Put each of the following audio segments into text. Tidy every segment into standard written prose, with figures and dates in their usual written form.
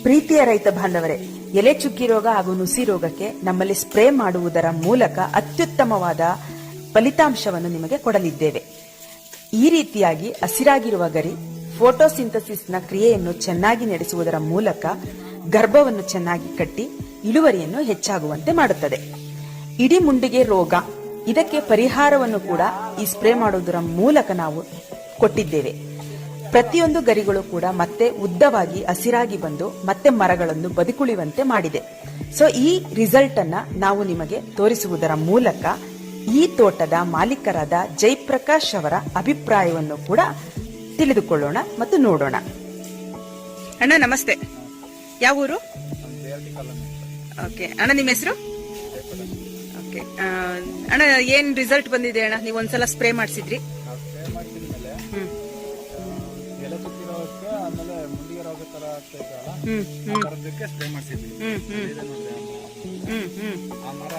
ಪ್ರೀತಿಯ ರೈತ ಬಾಂಧವರೇ, ಎಲೆ ಚುಕ್ಕಿ ರೋಗ ಹಾಗೂ ನುಸಿ ರೋಗಕ್ಕೆ ನಮ್ಮಲ್ಲಿ ಸ್ಪ್ರೇ ಮಾಡುವುದರ ಮೂಲಕ ಅತ್ಯುತ್ತಮವಾದ ಫಲಿತಾಂಶವನ್ನು ನಿಮಗೆ ಕೊಡಲಿದ್ದೇವೆ. ಈ ರೀತಿಯಾಗಿ ಹಸಿರಾಗಿರುವ ಗರಿ ಫೋಟೋಸಿಂಥಸಿಸ್ನ ಕ್ರಿಯೆಯನ್ನು ಚೆನ್ನಾಗಿ ನಡೆಸುವುದರ ಮೂಲಕ ಗರ್ಭವನ್ನು ಚೆನ್ನಾಗಿ ಕಟ್ಟಿ ಇಳುವರಿಯನ್ನು ಹೆಚ್ಚಾಗುವಂತೆ ಮಾಡುತ್ತದೆ. ಇಡೀ ಮುಂಡಿಗೆ ರೋಗ, ಇದಕ್ಕೆ ಪರಿಹಾರವನ್ನು ಕೂಡ ಈ ಸ್ಪ್ರೇ ಮಾಡುವುದರ ಮೂಲಕ ನಾವು ಕೊಟ್ಟಿದ್ದೇವೆ. ಪ್ರತಿಯೊಂದು ಗರಿಗಳು ಕೂಡ ಮತ್ತೆ ಉದ್ದವಾಗಿ ಹಸಿರಾಗಿ ಬಂದು ಮತ್ತೆ ಮರಗಳನ್ನು ಬದುಕುಳಿಯುವಂತೆ ಮಾಡಿದೆ. ಸೊ ಈ ರಿಸಲ್ಟ್ ಅನ್ನ ನಾವು ನಿಮಗೆ ತೋರಿಸುವುದರ ಮೂಲಕ ಈ ತೋಟದ ಮಾಲೀಕರಾದ ಜಯಪ್ರಕಾಶ್ ಅವರ ಅಭಿಪ್ರಾಯವನ್ನು ಕೂಡ ತಿಳಿದುಕೊಳ್ಳೋಣ ಮತ್ತು ನೋಡೋಣ. ಅಣ್ಣ ನಮಸ್ತೆ, ಯಾವ ಊರು? ಓಕೆ ಅಣ್ಣ, ನಿಮ್ಮ ಹೆಸರು? ಓಕೆ ಅಣ್ಣ, ಏನ್ ರಿಸಲ್ಟ್ ಬಂದಿದೆ ಅಣ್ಣ? ನೀವು ಒಂದ್ಸಲ ಸ್ಪ್ರೇ ಮಾಡಿಸಿದ್ರಿ. ಆಮೇಲೆ ಮುಂದಿಗೆ ರೋಗ ತರ ಆಗ್ತಾ ಸ್ಪ್ರೇ ಮಾಡಿಸಿದ್ವಿ. ಆ ಮರ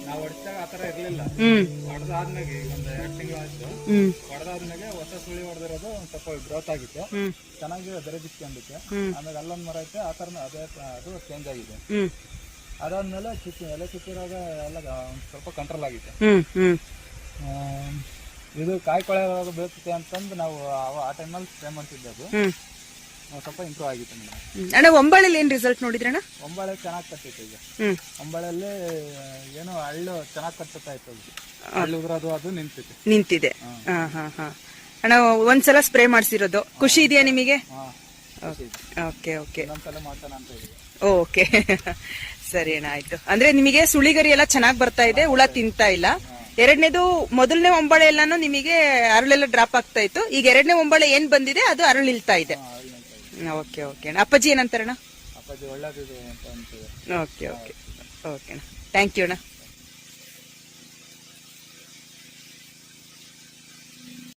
ನಾವು ಹೊಡಿದಾಗ ಆತರ ಇರ್ಲಿಲ್ಲ. ಹೊಡೆದಾದ್ಮೇಲೆ ಒಂದ್ 2 ತಿಂಗಳಾಯ್ತು. ಹೊಡೆದಾದ್ಮೇಲೆ ಹೊಸ ಸುಳಿ ಹೊಡೆದಿರೋದು ಒಂದ್ ಸ್ವಲ್ಪ ಗ್ರೋತ್ ಆಗಿತ್ತು, ಚೆನ್ನಾಗಿ ಬೆರೆ ಬಿಚ್ಕೊಂಡಿತ್ತು. ಆಮೇಲೆ ಅಲ್ಲೊಂದ್ ಮರ ಐತೆ, ಆ ತರ ಅದು ಚೇಂಜ್ ಆಗಿದೆ. ಅದಾದ್ಮೇಲೆ ಎಲೆ ಚುಕ್ಕಿ ರೋಗ ಎಲ್ಲ ಒಂದ್ ಸ್ವಲ್ಪ ಕಂಟ್ರೋಲ್ ಆಗಿದೆ. ಇದು ಕಾಯಿ ಕೊಳೆ ರೋಗ ಬೀಳ್ತದೆ ಅಂತಂದು ನಾವು ಆ ಟೈಮಲ್ಲಿ ಸ್ಪ್ರೇ ಮಾಡ್ತಿದ್ದೆ. ಅದು ಸ್ವಲ್ಪ ಇಂಪ್ರೂವ್ ಆಗಿತ್ತು ಮೇಡಮ್. ಅಣ್ಣ, ಒಂಬಾಳೆಲ್ಲಿ ಏನ್ ರಿಸಲ್ಟ್ ನೋಡಿದ್ರಣ್ಣ? ಒಂಬಾಳೆ ಚೆನ್ನಾಗಿ ಕಟ್ಟಿತ್ತು. ಈಗ ಒಂಬಾಳೆಲ್ಲಿ ಏನು ಹಳ್ಳು ಚೆನ್ನಾಗಿ ಕಟ್ಟುತ್ತಾ ಇತ್ತು. ಹಳ್ಳು ಉದ್ರದು ಅದು ನಿಂತಿದೆ. ಅಣ್ಣ, ಒಂದ್ಸಲ ಸ್ಪ್ರೇ ಮಾಡಿಸಿರೋದು ಖುಷಿ ಇದೆಯಾ ನಿಮಗೆ? ಓಕೆ ಓಕೆ, ಇನ್ನೊಂದ್ಸಲ ಮಾಡ್ತಾನೆ ಅಂತ ಹೇಳಿ. ಓಕೆ ಸರಿ ಅಣ್ಣ, ಆಯ್ತು. ಅಂದ್ರೆ ನಿಮಗೆ ಸುಳಿಗರಿ ಎಲ್ಲ ಚೆನ್ನಾಗಿ ಬರ್ತಾ ಇದೆ, ಹುಳ ತಿಂತಾ ಇಲ್ಲ. ಎರಡನೇದು, ಮೊದಲನೇ ಒಂಬಾಳೆ ಎಲ್ಲಾನು ನಿಮಗೆ ಅರಳೆಲ್ಲ ಡ್ರಾಪ್ ಆಗ್ತಾ ಇತ್ತು. ಈಗ ಎರಡನೇ ಒಂಬಾಳೆ ಏನ್ ಬಂದಿದೆ ಅದು ಅರಳಿಲ್ತಾ ಇದೆ. ಓಕೆ ಓಕೆ ಅಣ್ಣ. ಅಪ್ಪಾಜಿ ಏನಂತಾರಣ್ಣ? ಅಪ್ಪಾಜಿ ಒಳ್ಳೇದಿದೆ ಅಂತ ಅಂತೀವಿ. ಓಕೆ ಓಕೆ ಓಕೆ ಅಣ್ಣ, ಥ್ಯಾಂಕ್ ಯು ಅಣ್ಣ.